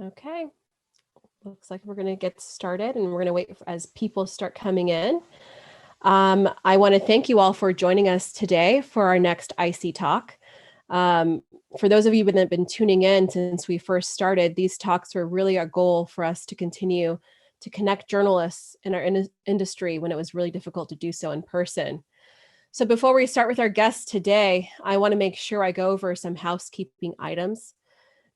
Okay, looks like we're going to get started and we're going to wait as people start coming in. I want to thank you all for joining us today for our next IC talk. For those of you that have been tuning in since we first started, these talks were really a goal for us to continue to connect journalists in our industry when it was really difficult to do so in person. So before we start with our guests today, I want to make sure I go over some housekeeping items.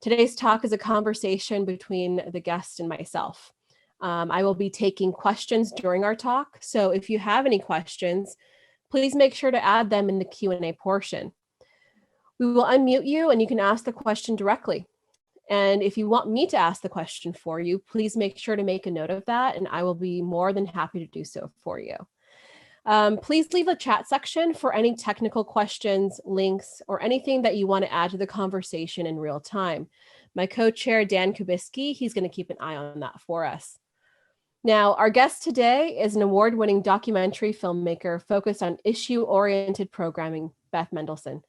Today's talk is a conversation between the guest and myself. I will be taking questions during our talk, so if you have any questions, please make sure to add them in the Q&A portion. We will unmute you and you can ask the question directly. And if you want me to ask the question for you, please make sure to make a note of that, and I will be more than happy to do so for you. Please leave a chat section for any technical questions, links, or anything that you want to add to the conversation in real time. My co-chair, Dan Kubisky, he's going to keep an eye on that for us. Now, our guest today is an award-winning documentary filmmaker focused on issue-oriented programming, Beth Mendelson.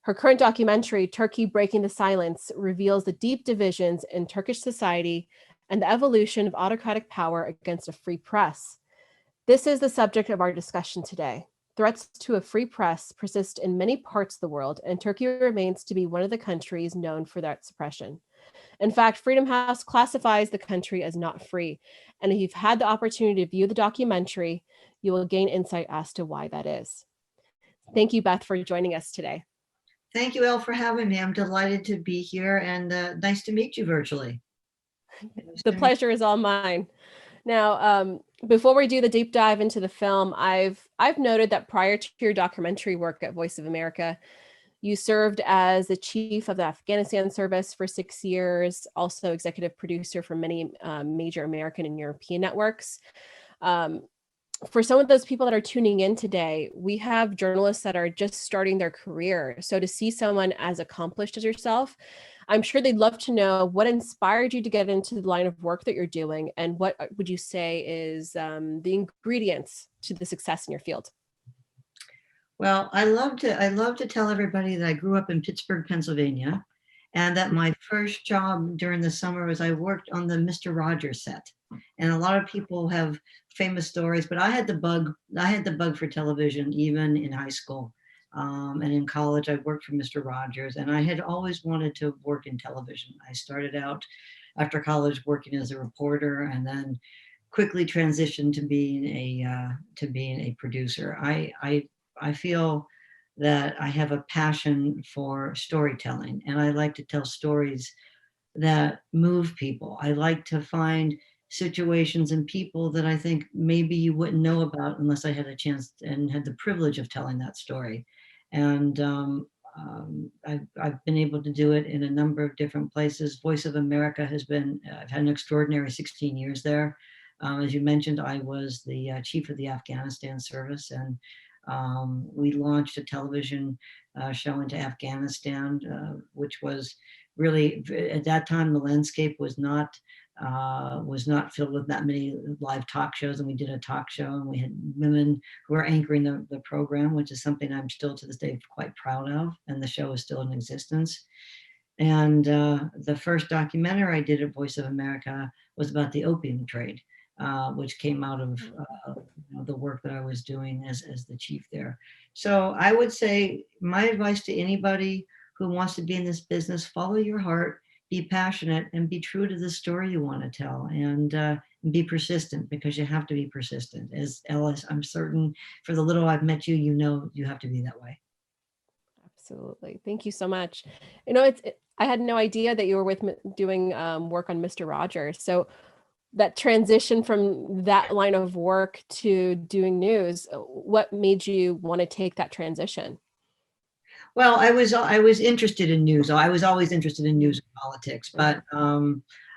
Her current documentary, Turkey Breaking the Silence, reveals the deep divisions in Turkish society and the evolution of autocratic power against a free press. This is the subject of our discussion today. Threats to a free press persist in many parts of the world, and Turkey remains to be one of the countries known for that suppression. In fact, Freedom House classifies the country as not free, and if you've had the opportunity to view the documentary, you will gain insight as to why that is. Thank you, Beth, for joining us today. Thank you, Elle, for having me. I'm delighted to be here, and nice to meet you virtually. The pleasure is all mine. Now, before we do the deep dive into the film, I've noted that prior to your documentary work at Voice of America, you served as the chief of the Afghanistan service for 6 years, also executive producer for many major American and European networks. For some of those people that are tuning in today, we have journalists that are just starting their career. So to see someone as accomplished as yourself, I'm sure they'd love to know what inspired you to get into the line of work that you're doing, and what would you say is the ingredients to the success in your field? Well, I love to tell everybody that I grew up in Pittsburgh, Pennsylvania, and that my first job during the summer was I worked on the Mr. Rogers set. And a lot of people have famous stories, but I had the bug. I had the bug for television even in high school. And in college, I worked for Mr. Rogers, and I had always wanted to work in television. I started out after college working as a reporter, and then quickly transitioned to being a producer. I feel that I have a passion for storytelling, and I like to tell stories that move people. I like to find situations and people that I think maybe you wouldn't know about unless I had a chance and had the privilege of telling that story. And I've been able to do it in a number of different places. Voice of America has been, I've had an extraordinary 16 years there. As you mentioned, I was the chief of the Afghanistan service, and we launched a television show into Afghanistan, which was really, at that time, the landscape was not filled with that many live talk shows, and we did a talk show, and we had women who were anchoring the program, which is something I'm still to this day quite proud of, and the show is still in existence. And the first documentary I did at Voice of America was about the opium trade, which came out of the work that I was doing as the chief there. So I would say my advice to anybody who wants to be in this business: follow your heart, be passionate, and be true to the story you want to tell, and be persistent, because you have to be persistent. As Ellis, I'm certain for the little I've met you, you know you have to be that way. Absolutely. Thank you so much. I had no idea that you were doing work on Mr. Rogers. So that transition from that line of work to doing news, what made you want to take that transition? Well, I was interested in news. I was always interested in news and politics, but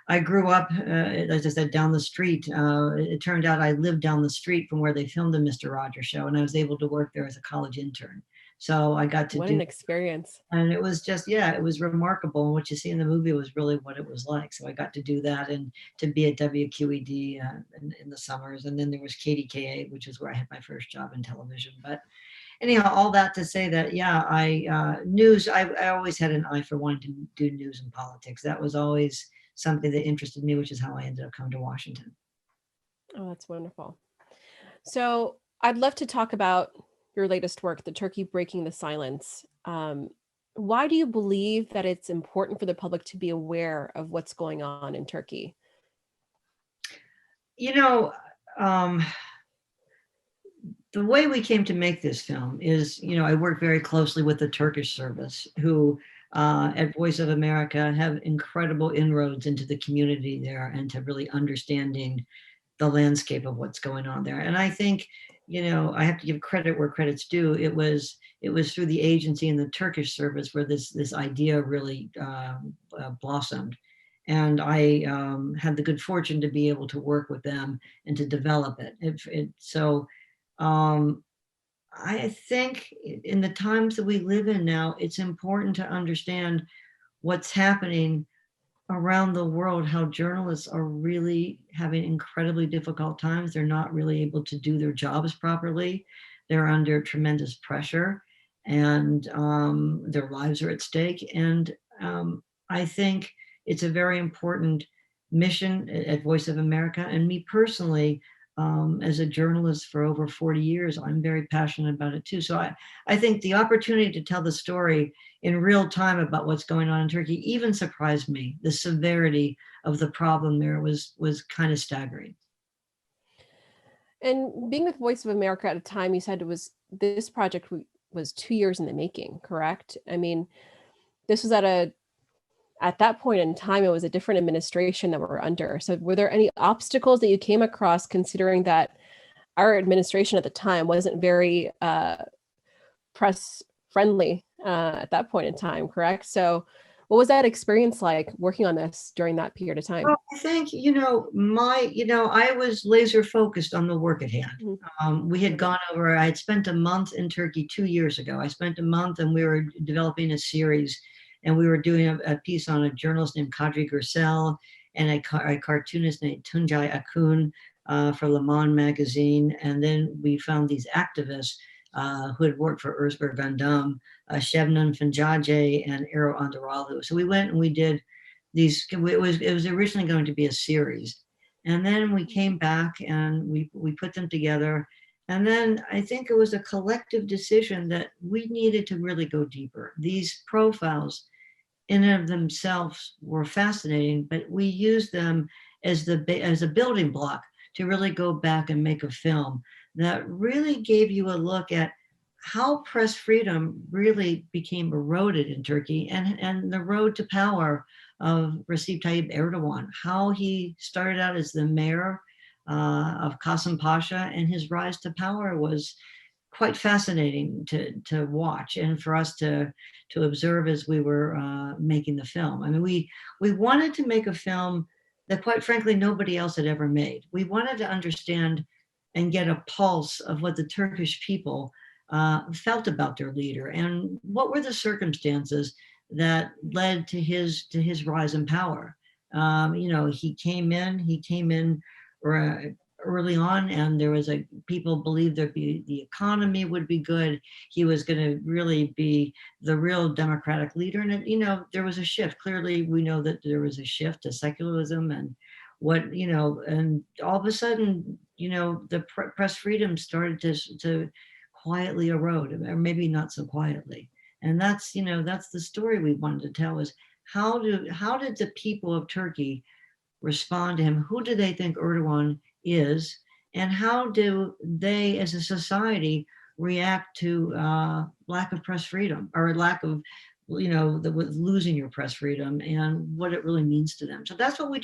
I grew up, as I said, down the street. It turned out I lived down the street from where they filmed the Mr. Rogers show, and I was able to work there as a college intern. So I got to What an experience. and it was just, yeah, it was remarkable. And what you see in the movie was really what it was like. So I got to do that, and to be at WQED in the summers. And then there was KDKA, which is where I had my first job in television. But anyhow, all that to say that, yeah, news, I always had an eye for wanting to do news and politics. That was always something that interested me, which is how I ended up coming to Washington. Oh, that's wonderful. So I'd love to talk about your latest work, The Turkey Breaking the Silence. Why do you believe that it's important for the public to be aware of what's going on in Turkey? You know, um, the way we came to make this film is, I work very closely with the Turkish service, who at Voice of America have incredible inroads into the community there and to really understanding the landscape of what's going on there. And I think, I have to give credit where credit's due. It was through the agency and the Turkish service where this idea really blossomed. And I had the good fortune to be able to work with them and to develop it. So um, I think in the times that we live in now, it's important to understand what's happening around the world, how journalists are really having incredibly difficult times. They're not really able to do their jobs properly. They're under tremendous pressure, and their lives are at stake. And I think it's a very important mission at Voice of America. And me personally, as a journalist for over 40 years, I'm very passionate about it too. So I think the opportunity to tell the story in real time about what's going on in Turkey even surprised me. The severity of the problem there was kind of staggering. And being with Voice of America at a time, you said this project was 2 years in the making, correct? I mean, this was at that point in time, it was a different administration that we're under. So were there any obstacles that you came across, considering that our administration at the time wasn't very press friendly at that point in time, correct? So what was that experience like working on this during that period of time? Well, I think, I was laser focused on the work at hand. Mhm. We had gone over, I had spent a month in Turkey 2 years ago. I spent a month and we were developing a series, and we were doing a piece on a journalist named Kadri Gürsel and a cartoonist named Tuncay Akun for Le Monde magazine. And then we found these activists who had worked for Özgür Gundam, Şebnem Fincace and Ero Andaralu. So we went and we did these. It was originally going to be a series, and then we came back and we put them together. And then I think it was a collective decision that we needed to really go deeper. These profiles in and of themselves were fascinating, but we used them as a building block to really go back and make a film that really gave you a look at how press freedom really became eroded in Turkey, and the road to power of Recep Tayyip Erdogan, how he started out as the mayor of Kasım Pasha, and his rise to power was quite fascinating to watch and for us to observe as we were making the film. I mean, we wanted to make a film that, quite frankly, nobody else had ever made. We wanted to understand and get a pulse of what the Turkish people felt about their leader and what were the circumstances that led to his rise in power. He came in early on, and there was people believed the economy would be good. He was going to really be the real democratic leader, and there was a shift. Clearly, we know that there was a shift to secularism, and and all of a sudden, the press freedom started to quietly erode, or maybe not so quietly. And that's the story we wanted to tell, is how did the people of Turkey respond to him? Who do they think Erdogan is? And how do they, as a society, react to lack of press freedom, or lack of, losing your press freedom, and what it really means to them? So that's what we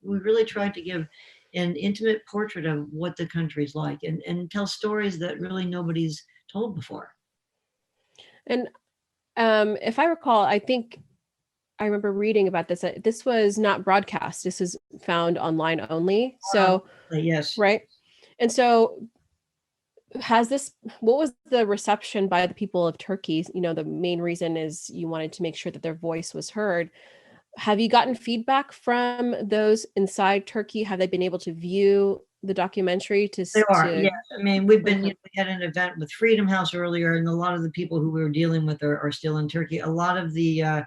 really tried to give an intimate portrait of what the country's like, and tell stories that really nobody's told before. And if I recall, I think I remember reading about this. This was not broadcast. This is found online only. So, Yes. right. And so what was the reception by the people of Turkey? The main reason is you wanted to make sure that their voice was heard. Have you gotten feedback from those inside Turkey? Have they been able to view the documentary They are, to yes. I mean, we've been, okay. we had an event with Freedom House earlier, and a lot of the people who we were dealing with are still in Turkey. A lot of the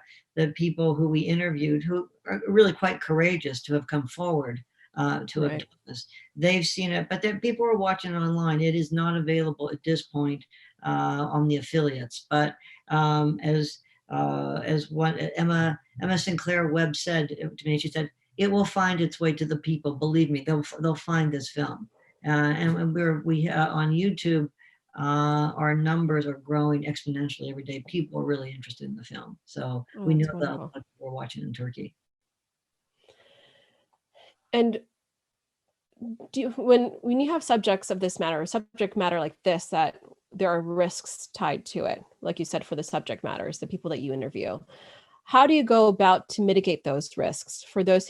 people who we interviewed, who are really quite courageous to have come forward to have Right. done this, they've seen it, but there, people are watching online. It is not available at this point on the affiliates. But as what Emma Sinclair Webb said to me, she said, "It will find its way to the people. Believe me, they'll find this film." And we on YouTube, our numbers are growing exponentially every day. People are really interested in the film, so Oh, we know that's that wonderful. we're watching in Turkey. And when you have subjects of this matter, or subject matter like this, that there are risks tied to it, like you said, for the subject matters, the people that you interview, how do you go about to mitigate those risks for those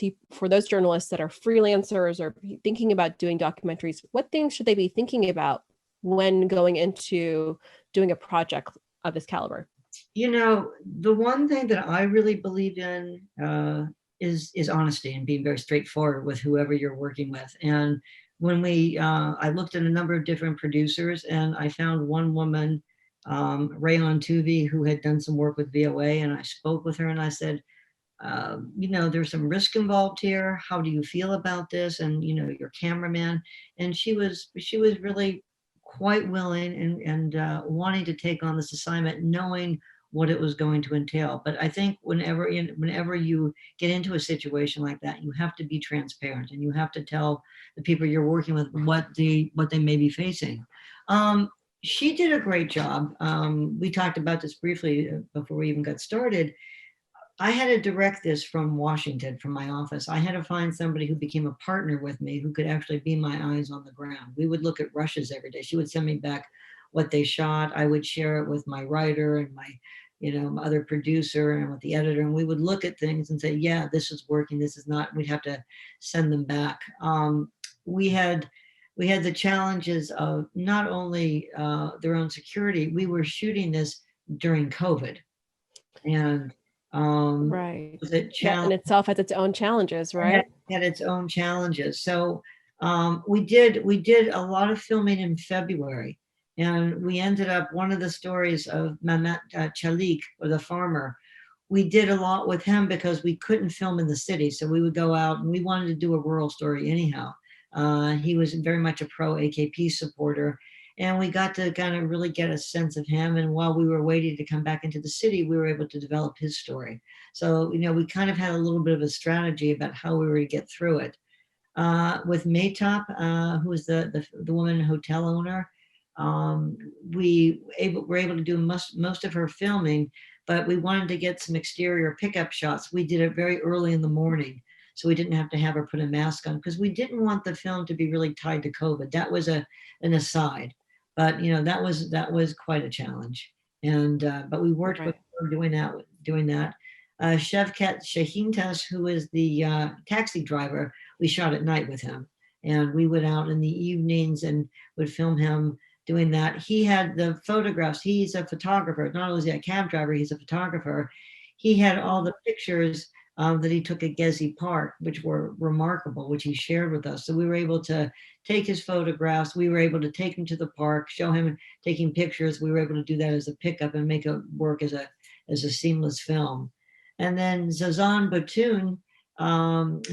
journalists that are freelancers or thinking about doing documentaries? What things should they be thinking about when going into doing a project of this caliber? You know, the one thing that I really believe in is honesty and being very straightforward with whoever you're working with. And when I looked at a number of different producers, and I found one woman, Rayon Tuvi, who had done some work with VOA, and I spoke with her and I said, you know, there's some risk involved here. How do you feel about this? And you know, your cameraman. And she was really quite willing and wanting to take on this assignment, knowing what it was going to entail. But I think whenever you get into a situation like that, you have to be transparent and you have to tell the people you're working with what they may be facing. Um, she did a great job. We talked about this briefly before we even got started. I had to direct this from Washington, from my office. I had to find somebody who became a partner with me who could actually be my eyes on the ground. We would look at rushes every day. She would send me back what they shot. I would share it with my writer and my other producer and with the editor. And we would look at things and say, yeah, this is working. This is not. We'd have to send them back. We had we had the challenges of not only their own security. We were shooting this during COVID, and Right. was a That in challenge, itself has its own challenges, had, right? had its own challenges. So we did a lot of filming in February, and we ended up one of the stories of Mamat Chalik, or the farmer. We did a lot with him because we couldn't film in the city, so we would go out and we wanted to do a rural story anyhow. He was very much a pro AKP supporter, and we got to kind of really get a sense of him. And while we were waiting to come back into the city, we were able to develop his story. So, you know, we kind of had a little bit of a strategy about how we were to get through it. With Maytop, who was the woman hotel owner, um, were able to do most of her filming, but we wanted to get some exterior pickup shots. We did it very early in the morning, so we didn't have to have her put a mask on because we didn't want the film to be really tied to COVID. That was an aside, but you know that was quite a challenge. And but we worked with Right. her doing that. Shevkat Shahintas, who is the taxi driver, we shot at night with him, and we went out in the evenings and would film him doing that. He had the photographs. He's a photographer. Not only is he a cab driver, he's a photographer. He had all Mhm. the pictures that he took at Gezi Park, which were remarkable, which he shared with us. So we were able to take his photographs. We were able to take him to the park, show him taking pictures. We were able to do that as a pickup and make it work as a seamless film. And then Zazan Batoon,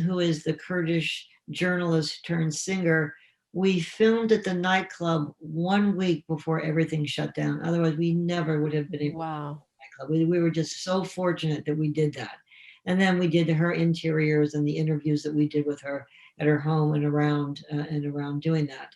who is the Kurdish journalist turned singer, we filmed at the nightclub 1 week before everything shut down. Otherwise, we never would have been able to Wow. nightclub. We were just so fortunate that we did that. And then we did her interiors and the interviews that we did with her at her home and around doing that.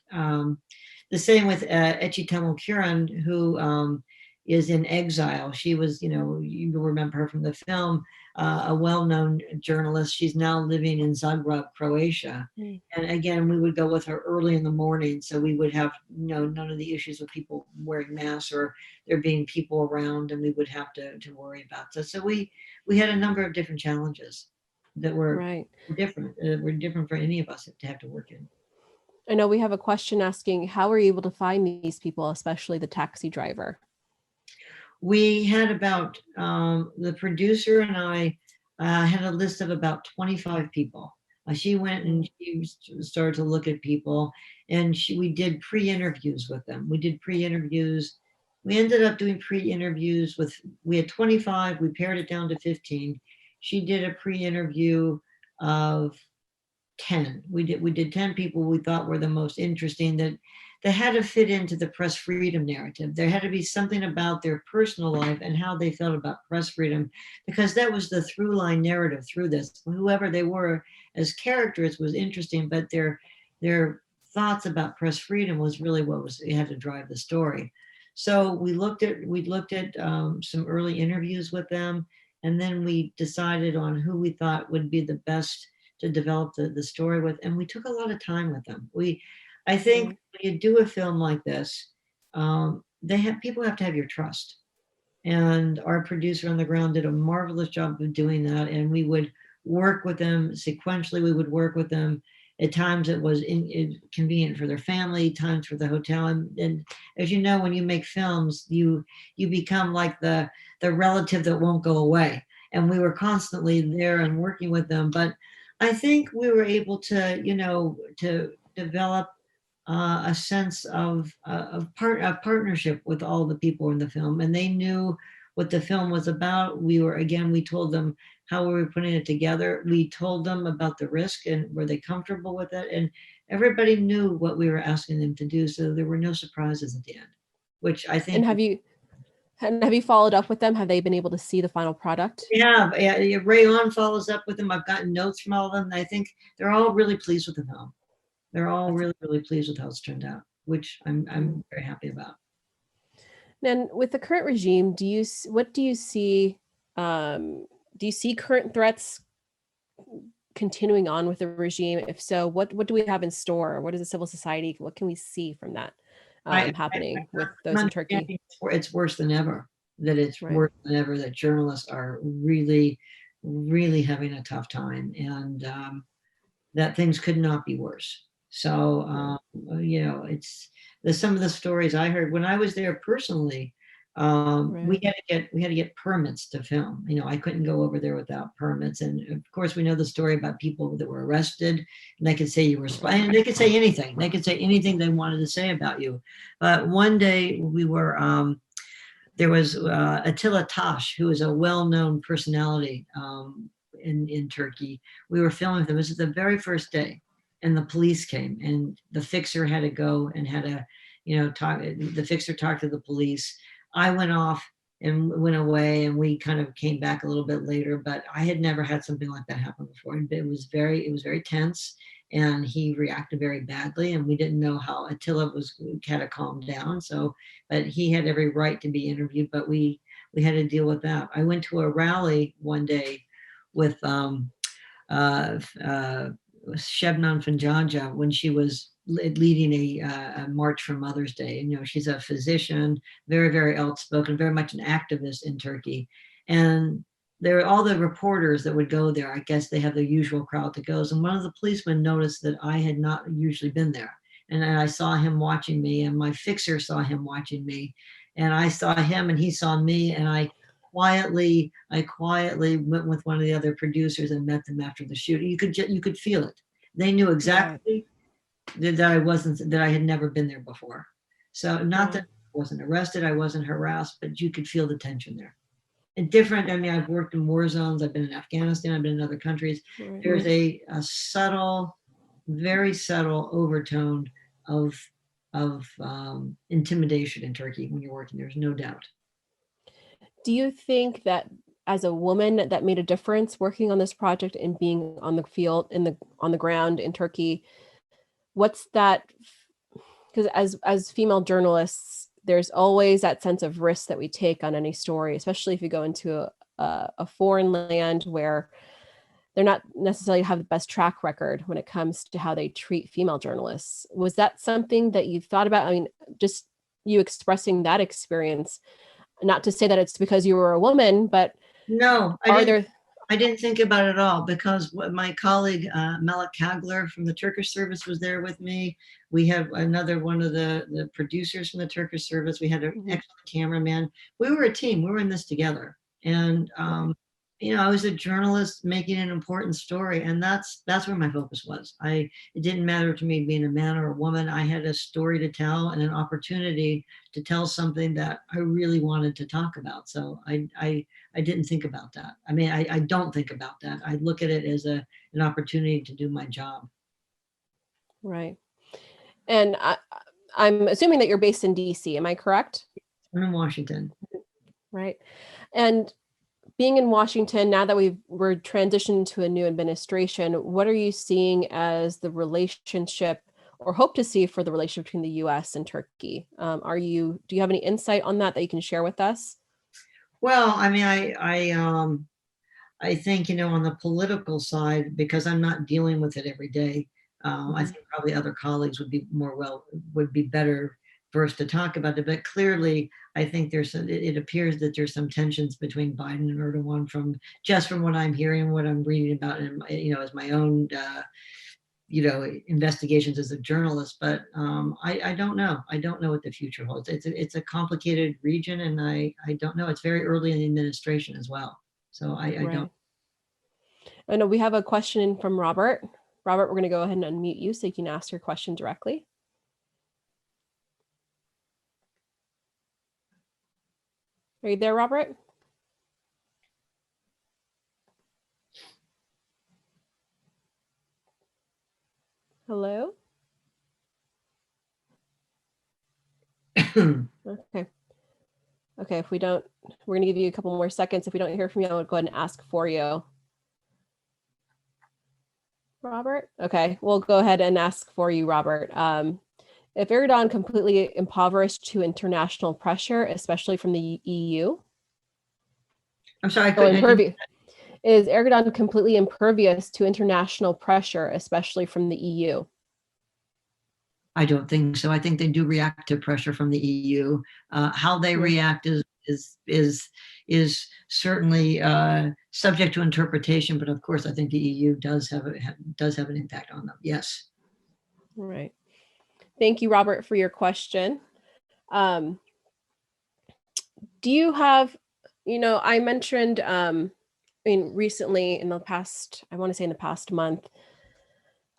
The same with Echitamo Kuran, who is in exile. She was, you know, you remember her from the film, a well-known journalist. She's now living in Zagreb, Croatia. Mm. And again, we would go with her early in the morning, so we would have, you know, none of the issues with people wearing masks or there being people around, and we would have to worry about that. So we had a number of different challenges that were Right. different. Were different for any of us to have to work in. I know we have a question asking, how are you able to find these people, especially the taxi driver? We had about the producer and I had a list of about 25 people. She went and she started to look at people, and we did pre-interviews with them. We did pre-interviews. We ended up doing pre-interviews with, we had 25, we pared it down to 15. She did a pre-interview of 10. We did 10 people we thought were the most interesting, that had to fit into the press freedom narrative. There had to be something about their personal life and how they felt about press freedom, because that was the through line narrative through this. Whoever they were as characters was interesting, but their thoughts about press freedom was really what was, it had to drive the story. So we looked at some early interviews with them, and then we decided on who we thought would be the best to develop the story with. And we took a lot of time with them. I think when you do a film like this, people have to have your trust. And our producer on the ground did a marvelous job of doing that. And we would work with them sequentially. We would work with them. At times it was inconvenient for their family, times for the hotel. And as you know, when you make films, you become like the relative that won't go away. And we were constantly there and working with them. But I think we were able to, to develop a sense of partnership with all the people in the film, and they knew what the film was about. We told them how we were putting it together. We told them about the risk and were they comfortable with it, and everybody knew what we were asking them to do, so there were no surprises at the end, which I And think. have you followed up with them? Have they been able to see the final product? Yeah, Ray on follows up with them. I've gotten notes from all of them, and I think they're all really pleased with the film. They're all really, really pleased with how it's turned out, which I'm very happy about. Then, with the current regime, what do you see? Do you see current threats continuing on with the regime? If so, what do we have in store? What is the civil society? What can we see from that happening with those in Turkey? It's worse than ever. That it's Right. worse than ever. That journalists are really, really having a tough time, and that things could not be worse. So, it's some of the stories I heard when I was there personally. We Right. had to get permits to film. I couldn't go over there without permits. And of course, we know the story about people that were arrested, and they could say you were spying, and they could say anything. They could say anything they wanted to say about you. But one day there was Attila Tash, who is a well-known personality in Turkey. We were filming with him. This is the very first day, and the police came, and the fixer had to go and had to, talk. The fixer talked to the police. I went off and went away, and we kind of came back a little bit later. But I had never had something like that happen before. It was very tense, and he reacted very badly, and we didn't know how Attila had to calm down. So, but he had every right to be interviewed, but we had to deal with that. I went to a rally one day with uh, uh, Shebnan Finjanja when she was leading a march for Mother's Day. And, she's a physician, very, very outspoken, very much an activist in Turkey. And there are all the reporters that would go there. I guess they have the usual crowd that goes. And one of the policemen noticed that I had not usually been there. And I saw him watching me, and my fixer saw him watching me. And I saw him, and he saw me. And I quietly went with one of the other producers and met them after the shoot. You could feel it. They knew exactly that I had never been there before. So not that I wasn't arrested, I wasn't harassed, but you could feel the tension there. And different. I mean, I've worked in war zones. I've been in Afghanistan. I've been in other countries. Right. There's a subtle, very subtle overtone of intimidation in Turkey when you're working. There's no doubt. Do you think that as a woman that made a difference working on this project and being on the field on the ground in Turkey? What's that? Because as female journalists, there's always that sense of risk that we take on any story, especially if you go into a foreign land where they're not necessarily have the best track record when it comes to how they treat female journalists. Was that something that you thought about? I mean, just you expressing that experience, not to say that it's because you were a woman, but No, are there? I didn't think about it at all, because my colleague, Melek Kagler from the Turkish service was there with me. We have another one of the producers from the Turkish service. We had an excellent cameraman. We were a team. We were in this together. And I was a journalist making an important story, and that's where my focus was. It didn't matter to me being a man or a woman. I had a story to tell and an opportunity to tell something that I really wanted to talk about. So I didn't think about that. I mean, I don't think about that. I look at it as an opportunity to do my job. Right. And I'm assuming that you're based in DC. Am I correct? I'm in Washington. Right. And being in Washington, now that we're transitioning to a new administration, what are you seeing as the relationship or hope to see for the relationship between the U.S. and Turkey? Do you have any insight on that you can share with us? Well, I mean, I think, on the political side, because I'm not dealing with it every day, I Mhm. think probably other colleagues would be better versed to talk about it. But clearly, I think it appears that there's some tensions between Biden and Erdogan from what I'm hearing, what I'm reading about, and as my own, investigations as a journalist. But I don't know. I don't know what the future holds. It's a complicated region, and I don't know. It's very early in the administration as well. So I don't. Right. I know we have a question from Robert. Robert, we're going to go ahead and unmute you so you can ask your question directly. Are you there, Robert? Hello? Okay. Okay, if we don't, we're going to give you a couple more seconds. If we don't hear from you, I would go ahead and ask for you. Robert? Okay, we'll go ahead and ask for you, Robert. If Erdogan completely impoverished to international pressure, especially from the EU, I'm sorry, impervious. Is Erdogan completely impervious to international pressure, especially from the EU? I don't think so. I think they do react to pressure from the EU. How they react is certainly subject to interpretation, but of course, I think the EU does have an impact on them. Yes. Right. Thank you, Robert, for your question. Do you have, I mentioned, recently in the past, I want to say in the past month,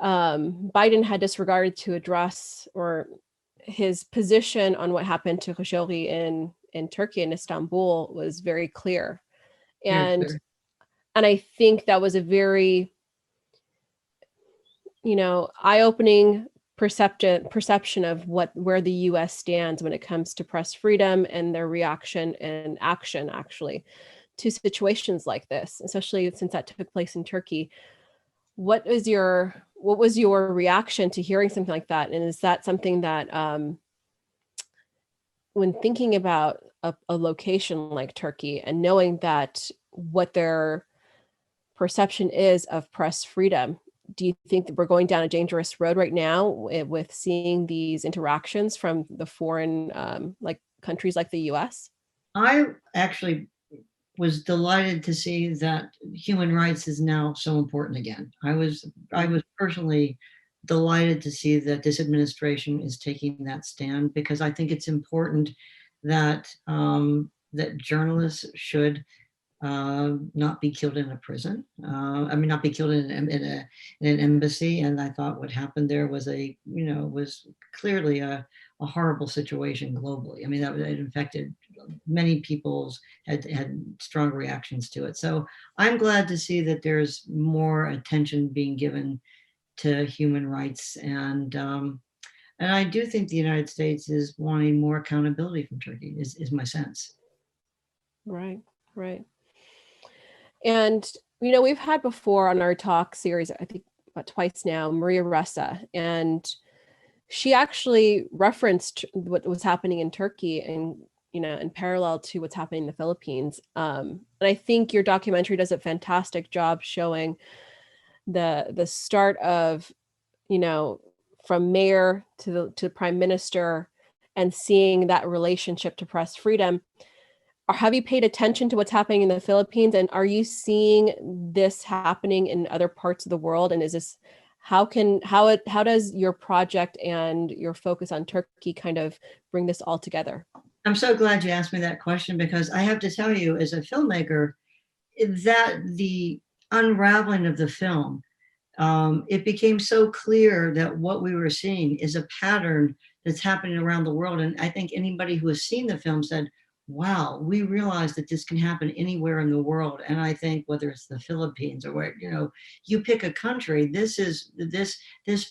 Biden had disregarded to address or his position on what happened to Khashoggi in Turkey and Istanbul was very clear. Very And clear. and I think that was a very, eye-opening perception of where the US stands when it comes to press freedom and their reaction and action actually to situations like this, especially since that took place in Turkey. What was your reaction to hearing something like that? And is that something that when thinking about a location like Turkey and knowing that what their perception is of press freedom, do you think that we're going down a dangerous road right now with seeing these interactions from the foreign like countries like the US? I actually was delighted to see that human rights is now so important again. I was personally delighted to see that this administration is taking that stand, because I think it's important that that journalists should not be killed in a prison. I mean, not be killed in an embassy. And I thought what happened there was clearly a horrible situation globally. I mean, that it infected many people's had strong reactions to it. So I'm glad to see that there's more attention being given to human rights, and I do think the United States is wanting more accountability from Turkey. Is my sense. Right, right. And we've had before on our talk series, I think about twice now, Maria Ressa, and she actually referenced what was happening in Turkey and in parallel to what's happening in the Philippines. And I think your documentary does a fantastic job showing the start of from mayor to prime minister and seeing that relationship to press freedom. Or have you paid attention to what's happening in the Philippines? And are you seeing this happening in other parts of the world? And is this how does your project and your focus on Turkey kind of bring this all together? I'm so glad you asked me that question, because I have to tell you, as a filmmaker, that the unraveling of the film, it became so clear that what we were seeing is a pattern that's happening around the world. And I think anybody who has seen the film said, wow, we realize that this can happen anywhere in the world. And I think whether it's the Philippines or where, you pick a country, this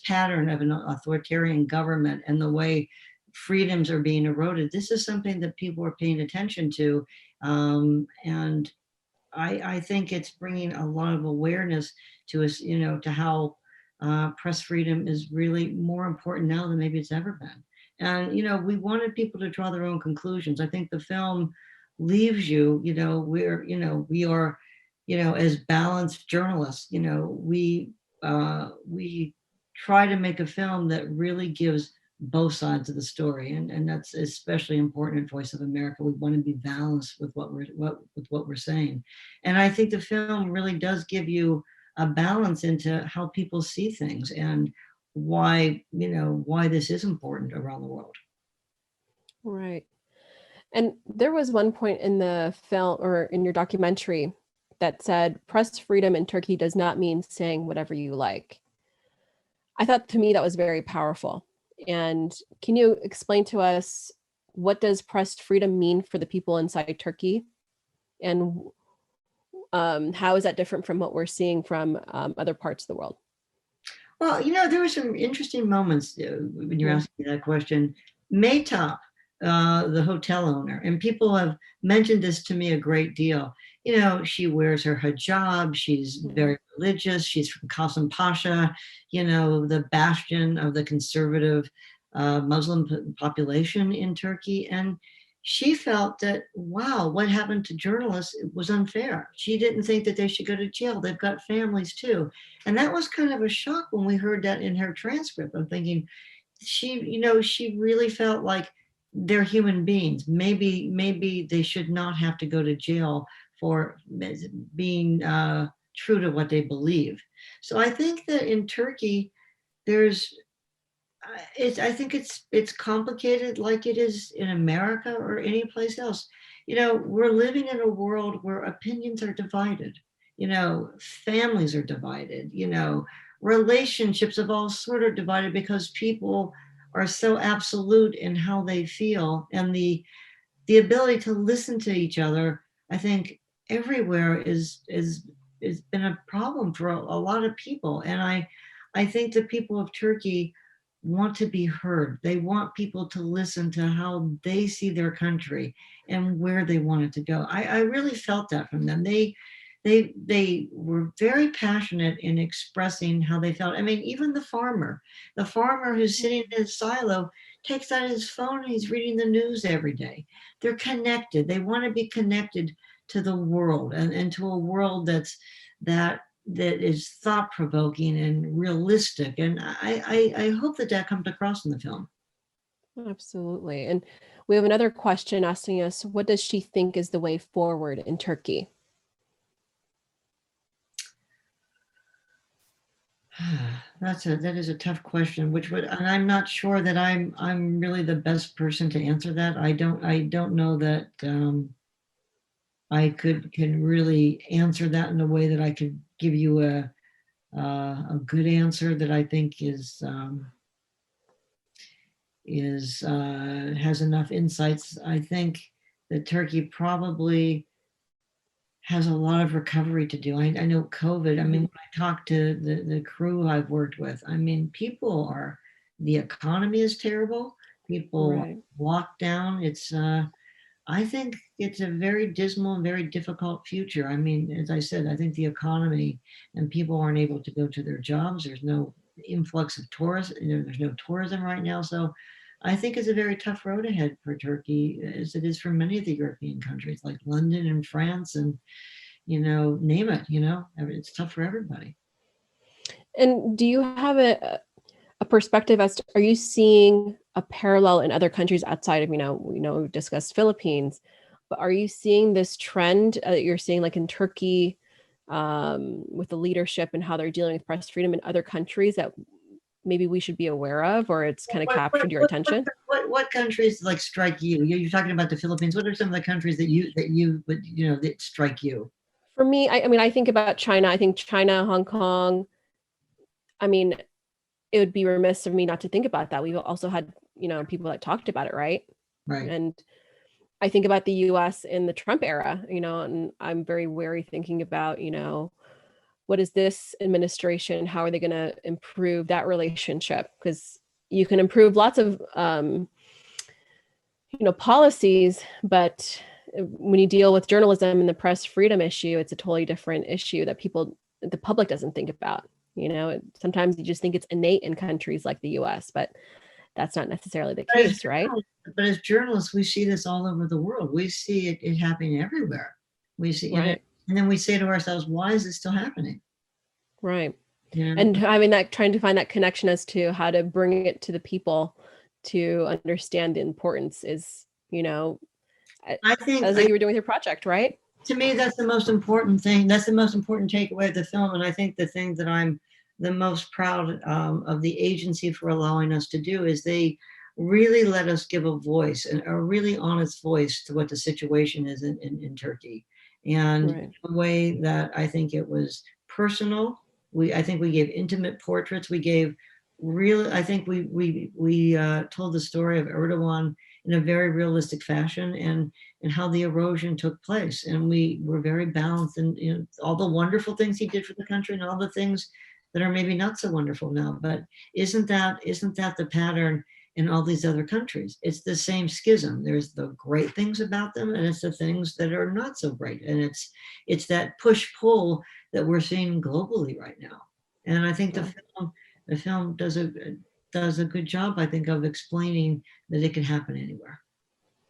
pattern of an authoritarian government and the way freedoms are being eroded, this is something that people are paying attention to. And I think it's bringing a lot of awareness to us, to how press freedom is really more important now than maybe it's ever been. And, we wanted people to draw their own conclusions. I think the film leaves you, we are, as balanced journalists, we try to make a film that really gives both sides of the story, and that's especially important in Voice of America. We want to be balanced with what we're saying, and I think the film really does give you a balance into how people see things and why this is important around the world. Right. And there was one point in the film or in your documentary that said press freedom in Turkey does not mean saying whatever you like. I thought, to me, that was very powerful. And can you explain to us, what does press freedom mean for the people inside Turkey? And how is that different from what we're seeing from other parts of the world? Well, there were some interesting moments when you're Yeah. asking me that question. Maytop, the hotel owner, and people have mentioned this to me a great deal. She wears her hijab. She's very religious. She's from Qasim Pasha, the bastion of the conservative Muslim population in Turkey. And she felt that, wow, what happened to journalists was unfair. She didn't think that they should go to jail. They've got families too. And that was kind of a shock when we heard that in her transcript. I'm thinking, she really felt like they're human beings. Maybe they should not have to go to jail for being true to what they believe. So I think that in Turkey, there's I think it's complicated like it is in America or any place else. We're living in a world where opinions are divided. Families are divided. Relationships of all sort are divided because people are so absolute in how they feel, and the ability to listen to each other, I think everywhere is been a problem for a lot of people. And I think the people of Turkey want to be heard. They want people to listen to how they see their country and where they want it to go. I really felt that from them. They were very passionate in expressing how they felt. I mean, even the farmer who's sitting in his silo takes out his phone and he's reading the news every day. They're connected. They want to be connected to the world, and to a world that is thought provoking and realistic. And I hope that comes across in the film. Absolutely. And we have another question asking us, what does she think is the way forward in Turkey? That is a tough question, and I'm not sure that I'm really the best person to answer that. I don't know that I can really answer that in a way that I could give you a good answer that I think has enough insights. I think that Turkey probably has a lot of recovery to do. I know COVID. I mean, when I talk to the crew I've worked with, I mean, the economy is terrible. People Right. locked down. I think it's a very dismal and very difficult future. I mean, as I said, I think the economy and people aren't able to go to their jobs. There's no influx of tourists. There's no tourism right now. So I think it's a very tough road ahead for Turkey, as it is for many of the European countries like London and France and, name it, it's tough for everybody. And do you have a perspective as to, are you seeing a parallel in other countries outside of, we discussed Philippines, but are you seeing this trend that you're seeing like in Turkey, with the leadership and how they're dealing with press freedom in other countries that maybe we should be aware of, or it's kind of captured your attention? What countries like strike you? You're talking about the Philippines. What are some of the countries that strike you? For me, I mean, I think about China. I think China, Hong Kong. I mean, it would be remiss of me not to think about that. We've also had, people that talked about it, right? Right. And I think about the US in the Trump era, and I'm very wary thinking about, what is this administration? How are they going to improve that relationship? Because you can improve lots of, policies, but when you deal with journalism and the press freedom issue, it's a totally different issue that the public doesn't think about. Sometimes you just think it's innate in countries like the US, but that's not necessarily the case, right? But as journalists, we see this all over the world. We see it happening everywhere. We see Right. it, and then we say to ourselves, why is it still happening? Right. You know? And having that, trying to find that connection as to how to bring it to the people to understand the importance is, I think as you were doing with your project, right? to me, that's the most important thing. That's the most important takeaway of the film. And I think the thing that I'm the most proud of the agency for allowing us to do is they really let us give a voice, a really honest voice to what the situation is in Turkey. And Right. a way that I think it was personal. I think we gave intimate portraits. We gave really, I think we told the story of Erdogan in a very realistic fashion, and how the erosion took place. And we were very balanced, and all the wonderful things he did for the country and all the things that are maybe not so wonderful now. But isn't that the pattern in all these other countries? It's the same schism. There's the great things about them, and it's the things that are not so great. And it's that push-pull that we're seeing globally right now. And I think Yeah. the film does a good job, I think, of explaining that it can happen anywhere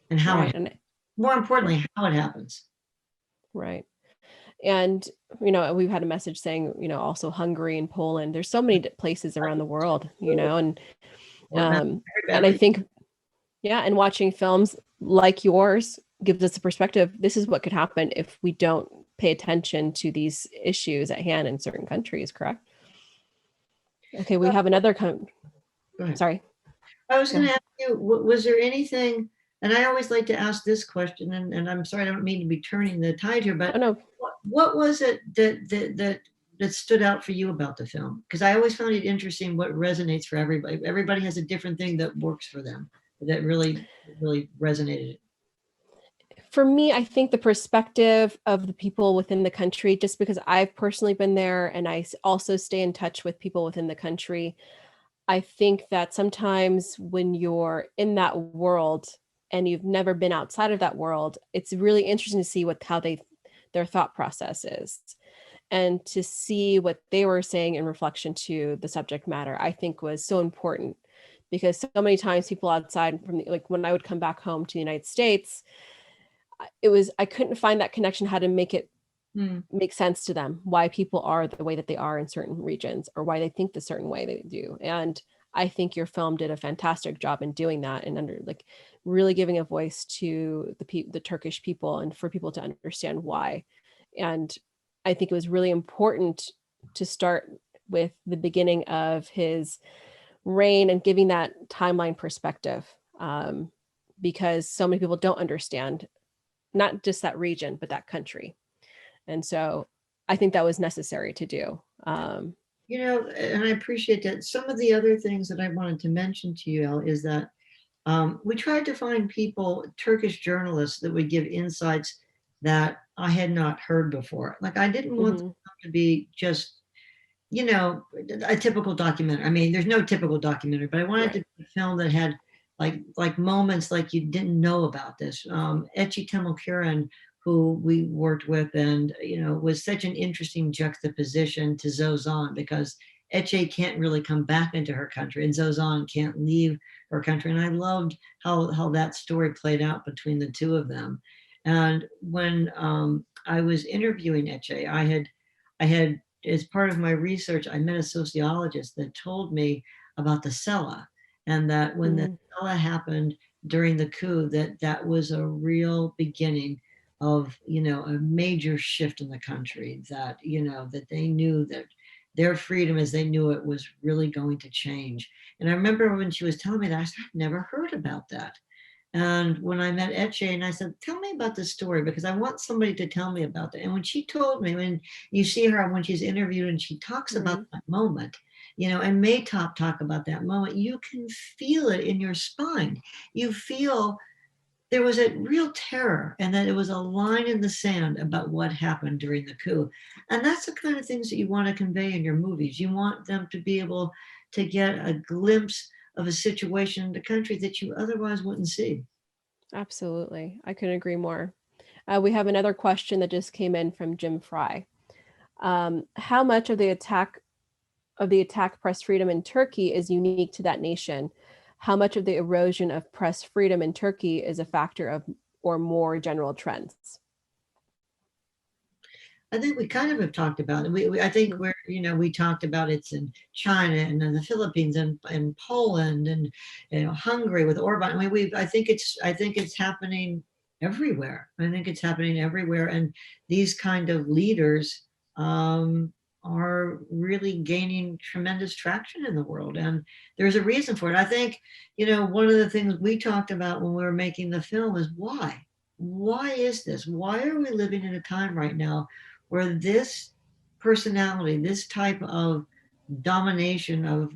and how Right. it, more importantly, how it happens. Right. And, we've had a message saying, also Hungary and Poland. There's so many places around the world, um, and I think, yeah, and watching films like yours gives us a perspective. This is what could happen if we don't pay attention to these issues at hand in certain countries, correct? Okay, we have another sorry. I was Go going to ahead. ask you, was there anything, and I always like to ask this question, and I'm sorry, I don't mean to be turning the tide here, Oh but no. what was it that stood out for you about the film? Because I always found it interesting what resonates for everybody. Everybody has a different thing that works for them, that really resonated. For me, I think the perspective of the people within the country, just because I've personally been there and also stay in touch with people within the country, I think that sometimes when you're in that world and you've never been outside of that world, it's really interesting to see how their thought process is, and to see what they were saying in reflection to the subject matter, I think was so important, because so many times people outside from like when I would come back home to the United States, I couldn't find that connection, how to make it Hmm. make sense to them, why people are the way that they are in certain regions, or why they think the certain way they do. And I think your film did a fantastic job in doing that, and really giving a voice to the Turkish people, and for people to understand why. And I think it was really important to start with the beginning of his reign and giving that timeline perspective, because so many people don't understand not just that region, but that country. And so I think that was necessary to do. And I appreciate that. Some of the other things that I wanted to mention to you, Elle, is that we tried to find people, Turkish journalists, that would give insights that I had not heard before. Like, I didn't want Mhm. to be just, a typical documentary. I mean, there's no typical documentary, but I wanted to Right. be a film that had like moments like you didn't know about this. Etchi Temelkuran, who we worked with, and was such an interesting juxtaposition to Zozan, because Etche can't really come back into her country, and Zozan can't leave her country. And I loved how that story played out between the two of them. And when I was interviewing Etche, I had, as part of my research, I met a sociologist that told me about the Sela, and that when the Mhm. Sela happened during the coup, that was a real beginning of a major shift in the country, that they knew that their freedom as they knew it was really going to change. And I remember when she was telling me that, I said, I've never heard about that. And when I met Etche, and I said, tell me about this story, because I want somebody to tell me about that. And when she told me, when you see her, when she's interviewed and she talks about Right. that moment, and may talk about that moment, you can feel it in your spine. You feel there was a real terror, and that it was a line in the sand about what happened during the coup. And that's the kind of things that you want to convey in your movies. You want them to be able to get a glimpse of a situation in the country that you otherwise wouldn't see. Absolutely. I couldn't agree more. We have another question that just came in from Jim Fry. How much of the attack press freedom in Turkey is unique to that nation? How much of the erosion of press freedom in Turkey is a factor of or more general trends? I think we kind of have talked about it. I think we talked about it's in China and in the Philippines and Poland and Hungary with Orban. I mean, I think it's happening everywhere. I think it's happening everywhere, and these kind of leaders are really gaining tremendous traction in the world, and there's a reason for it. I think one of the things we talked about when we were making the film is why. Why is this? Why are we living in a time right now where this personality, this type of domination of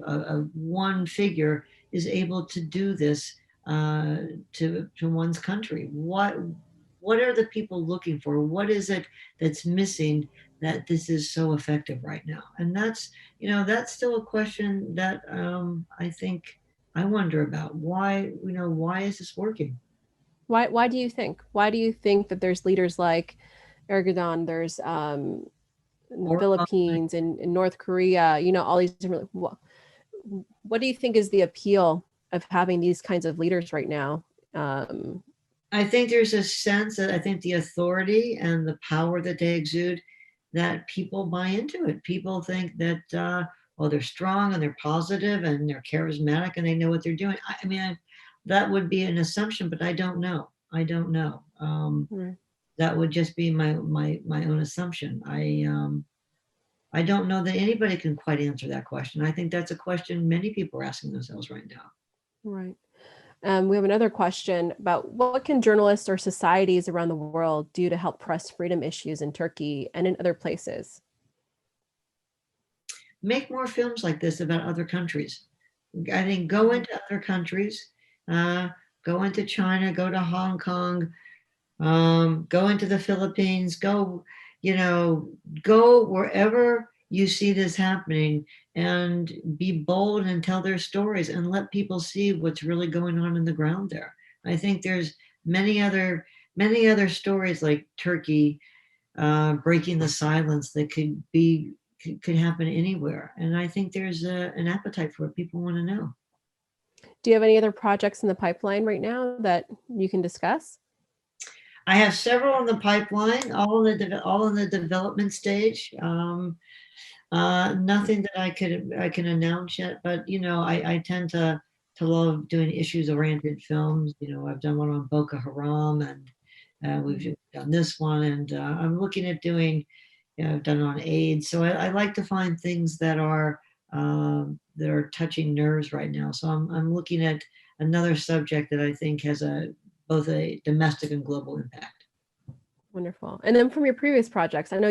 one figure is able to do this to one's country? What are the people looking for? What is it that's missing that this is so effective right now? And that's still a question that I think I wonder about. Why is this working? Why do you think? Why do you think that there's leaders like Erdogan, there's in the Or Philippines and in North Korea, all these different what do you think is the appeal of having these kinds of leaders right now? Um, I think there's a sense that I think the authority and the power that they exude, that people buy into it. People think that, well, they're strong and they're positive and they're charismatic and they know what they're doing. I mean, that would be an assumption, but I don't know. I don't know. right. That would just be my own assumption. I don't know that anybody can quite answer that question. I think that's a question many people are asking themselves right now. Right. We have another question about what can journalists or societies around the world do to help press freedom issues in Turkey and in other places? Make more films like this about other countries. I think go into other countries, uh, go into China, go to Hong Kong, go into the Philippines, go wherever you see this happening, and be bold and tell their stories and let people see what's really going on in the ground there. I think there's many other stories like Turkey breaking the silence that could happen anywhere. And I think there's an appetite for it. People want to know. Do you have any other projects in the pipeline right now that you can discuss? I have several in the pipeline, all in the development stage. Nothing that I can announce yet, but I tend to love doing issues oriented films. I've done one on Boko Haram, and we've done this one, and I'm looking at doing. I've done on AIDS, so I like to find things that are touching nerves right now. So I'm looking at another subject that I think has both a domestic and global impact. Wonderful. And then from your previous projects, I know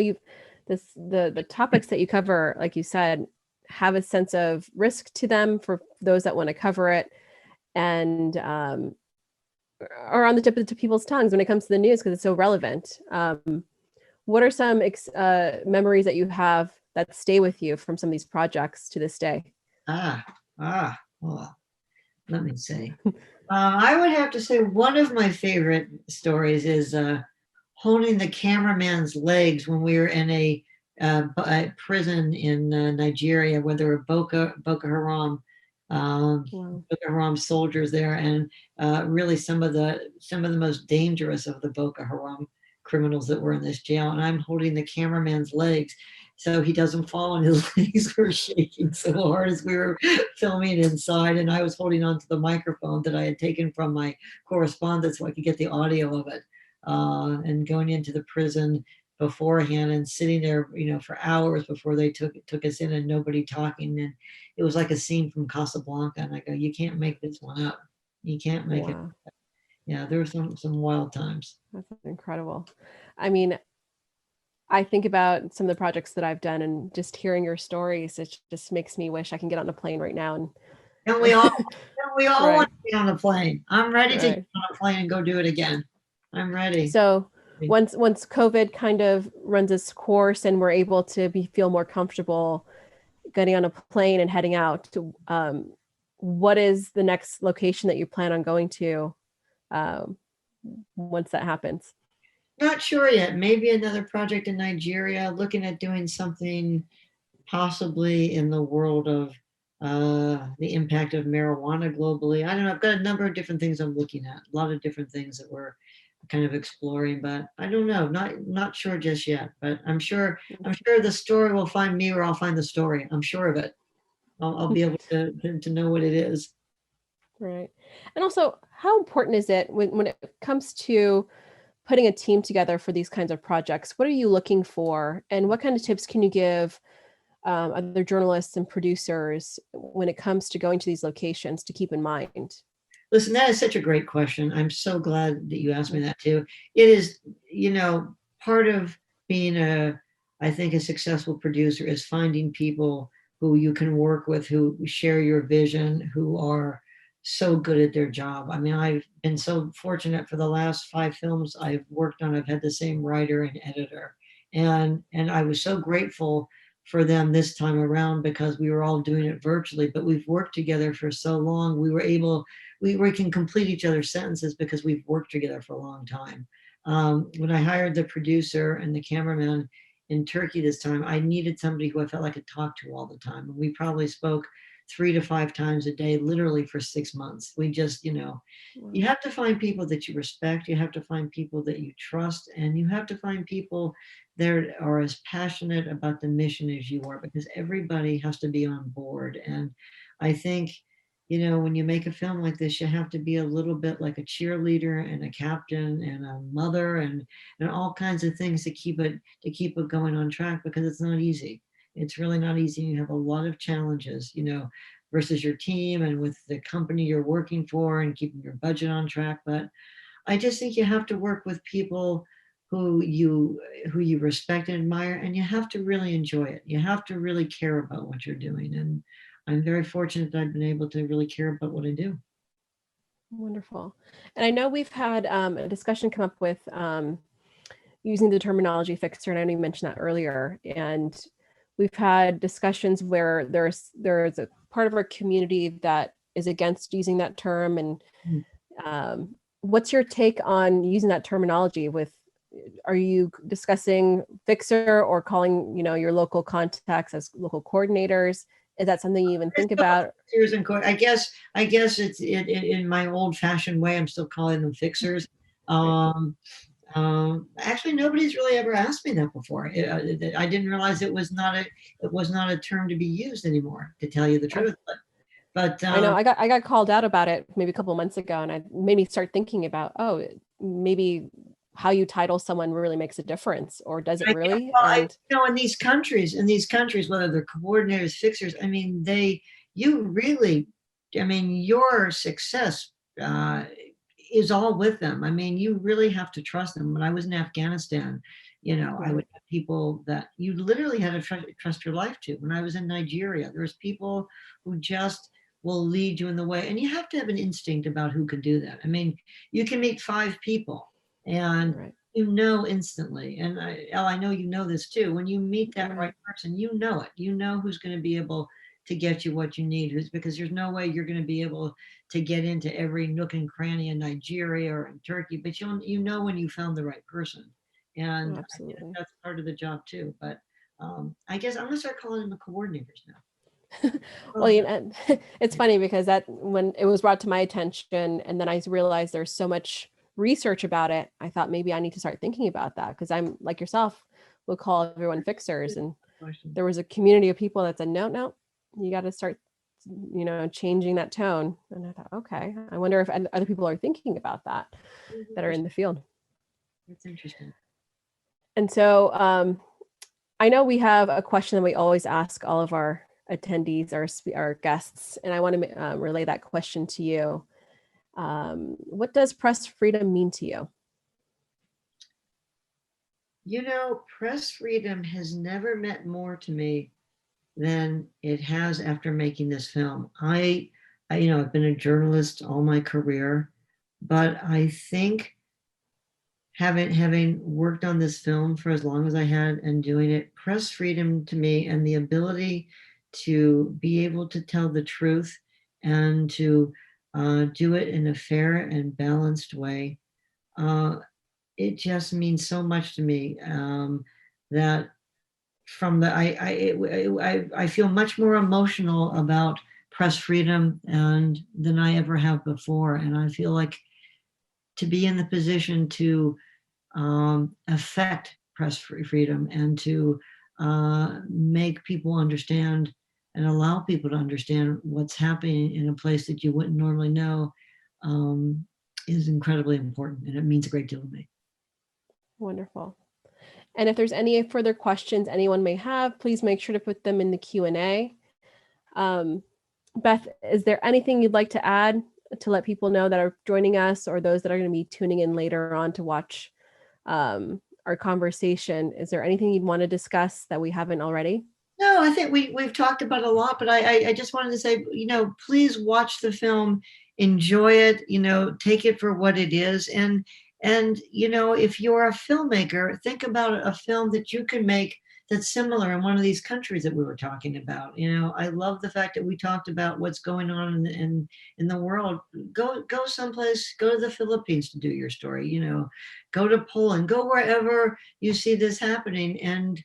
the topics that you cover, like you said, have a sense of risk to them for those that want to cover it, and are on the tip of people's tongues when it comes to the news because it's so relevant. What are some memories that you have that stay with you from some of these projects to this day? Ah, well, let me say. I would have to say one of my favorite stories is holding the cameraman's legs when we were in a prison in Nigeria where there were Boko Haram Wow. Boko Haram soldiers there, and really some of the most dangerous of the Boko Haram criminals that were in this jail. And I'm holding the cameraman's legs so he doesn't fall, and his legs were shaking so hard as we were filming inside. And I was holding onto the microphone that I had taken from my correspondence so I could get the audio of it. And going into the prison beforehand and sitting there, for hours before they took us in, and nobody talking. And it was like a scene from Casablanca. And I go, you can't make this one up. You can't make it. Wow. Yeah, there were some wild times. That's incredible. I mean, I think about some of the projects that I've done and just hearing your stories, it just makes me wish I can get on a plane right now And and we all want right, to be on a plane. I'm ready to get right. on a plane and go do it again. I'm ready. So once COVID kind of runs its course and we're able to feel more comfortable getting on a plane and heading out to, what is the next location that you plan on going to um, once that happens? Not sure yet. Maybe another project in Nigeria, looking at doing something possibly in the world of the impact of marijuana globally. I don't know. I've got a number of different things I'm looking at, a lot of different things that we're kind of exploring, but I don't know. Not sure just yet. But I'm sure the story will find me, or I'll find the story. I'm sure of it. I'll be able to know what it is. Right. And also, how important is it when it comes to putting a team together for these kinds of projects? What are you looking for? And what kind of tips can you give other journalists and producers when it comes to going to these locations to keep in mind? Listen, that is such a great question. I'm so glad that you asked me that too. It is, part of being I think, a successful producer is finding people who you can work with, who share your vision, who are so good at their job. I mean, I've been so fortunate for the last 5 films I've worked on. I've had the same writer and editor, and I was so grateful for them this time around because we were all doing it virtually, but we've worked together for so long. We can complete each other's sentences because we've worked together for a long time. When I hired the producer and the cameraman in Turkey this time, I needed somebody who I felt I could talk to all the time. And we probably spoke 3 to 5 times a day, literally for 6 months. We just, you Wow. have to find people that you respect, you have to find people that you trust, and you have to find people that are as passionate about the mission as you are, because everybody has to be on board. And I think, when you make a film like this, you have to be a little bit like a cheerleader and a captain and a mother and all kinds of things to keep it going on track, because it's not easy. It's really not easy. You have a lot of challenges, versus your team and with the company you're working for and keeping your budget on track. But I just think you have to work with people who you respect and admire, and you have to really enjoy it. You have to really care about what you're doing. And I'm very fortunate that I've been able to really care about what I do. Wonderful. And I know we've had a discussion come up with using the terminology fixer, and I know you mentioned that earlier. And we've had discussions where there's a part of our community that is against using that term. And Mm. what's your take on using that terminology? Are you discussing fixer or calling your local contacts as local coordinators? Is that something you even think about? Fixers and I guess in my old fashioned way, I'm still calling them fixers. Right. Actually, nobody's really ever asked me that before. I didn't realize it was not a term to be used anymore, to tell you the I, truth. But I know I got called out about it maybe a couple of months ago, and it made me start thinking about, oh, maybe how you title someone really makes a difference, or does it I, really? well, And in these countries, whether they're coordinators, fixers, I mean, you really, I mean, your success uh, is all with them. I mean, you really have to trust them. When I was in Afghanistan, I would right, have people that you literally had to trust your life to. When I was in Nigeria, there's people who just will lead you in the way, and you have to have an instinct about who can do that. I mean, you can meet 5 people, and right, instantly, and I know you know this too. When you meet that right right. person, you know it. You know who's going to be able to get you what you need. Who's Because there's no way you're going to be able to get into every nook and cranny in Nigeria or in Turkey, but you know when you found the right person, Oh, and I guess absolutely. that's part of the job too. But I guess I'm gonna start calling them the coordinators now. Well, Oh, it's funny because that when it was brought to my attention, and then I realized there's so much research about it, I thought maybe I need to start thinking about that because I'm like yourself, will call everyone fixers. And question. there was a community of people that said, no, no, you got to start, changing that tone. And I thought, okay, I wonder if other people are thinking about that are in the field. That's interesting. And so I know we have a question that we always ask all of our attendees, our guests, and I want to relay that question to you. What does press freedom mean to you? You know, press freedom has never meant more to me than it has after making this film. I've been a journalist all my career, but I think having worked on this film for as long as I had and doing it, press freedom to me and the ability to be able to tell the truth and to do it in a fair and balanced way. Uh, it just means so much to me that from the I feel much more emotional about press freedom and than I ever have before, and I feel like to be in the position to affect press freedom and to make people understand and allow people to understand what's happening in a place that you wouldn't normally know um, is incredibly important, and it means a great deal to me. Wonderful. And if there's any further questions anyone may have, please make sure to put them in the Q&A. Beth, is there anything you'd like to add to let people know that are joining us or those that are going to be tuning in later on to watch our conversation? Is there anything you'd want to discuss that we haven't already? No, I think we've talked about a lot, but I just wanted to say, please watch the film, enjoy it, take it for what it is, and if you're a filmmaker, think about a film that you can make that's similar in one of these countries that we were talking about. I love the fact that we talked about what's going on in the world. Go someplace, go to the Philippines to do your story. Go to Poland, go wherever you see this happening, and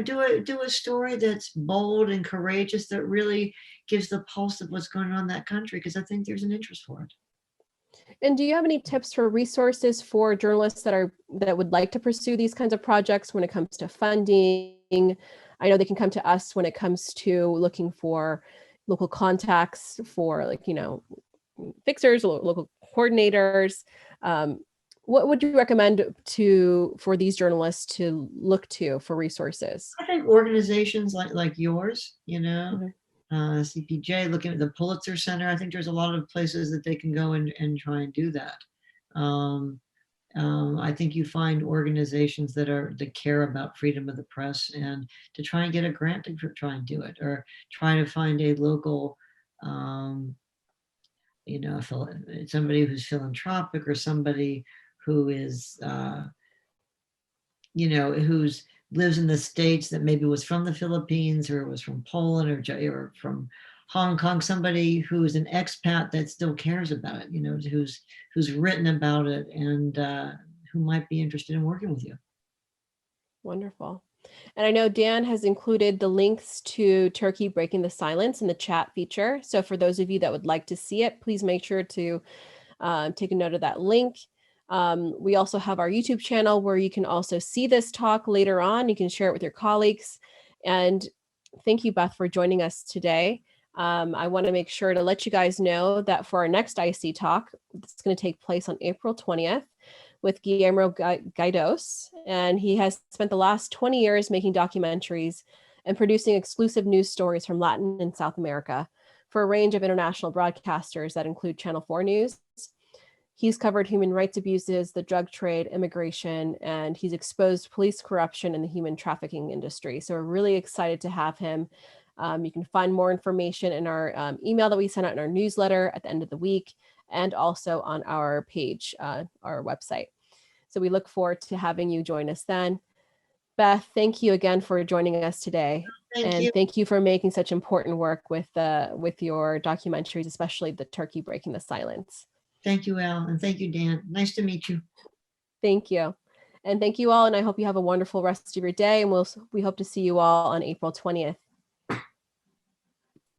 do a story that's bold and courageous that really gives the pulse of what's going on in that country, because I think there's an interest for it. And do you have any tips for resources for journalists that would like to pursue these kinds of projects when it comes to funding? I know they can come to us when it comes to looking for local contacts for fixers, local coordinators. What would you recommend for these journalists to look to for resources? I think organizations like yours, Mhm. CPJ, looking at the Pulitzer Center, I think there's a lot of places that they can go and try and do that. I think you find organizations that care about freedom of the press and to try and get a grant to try and do it, or try to find a local, somebody who's philanthropic, or somebody who is, who's lives in the States that maybe was from the Philippines or was from Poland or from Hong Kong, somebody who's an expat that still cares about it, who's written about it and who might be interested in working with you. Wonderful. And I know Dan has included the links to Turkey Breaking the Silence in the chat feature. So for those of you that would like to see it, please make sure to take a note of that link. We also have our YouTube channel where you can also see this talk later on. You can share it with your colleagues. And thank you, Beth, for joining us today. I want to make sure to let you guys know that for our next IC talk, it's going to take place on April 20th with Guillermo Gaidos. And he has spent the last 20 years making documentaries and producing exclusive news stories from Latin and South America for a range of international broadcasters that include Channel 4 News. He's covered human rights abuses, the drug trade, immigration, and he's exposed police corruption in the human trafficking industry. So we're really excited to have him. You can find more information in our email that we sent out in our newsletter at the end of the week, and also on our page, our website. So we look forward to having you join us then. Beth, thank you again for joining us today. Thank you for making such important work with your documentaries, especially the Turkey Breaking the Silence. Thank you, Al, and thank you, Dan. Nice to meet you. Thank you. And thank you all, and I hope you have a wonderful rest of your day, and we hope to see you all on April 20th.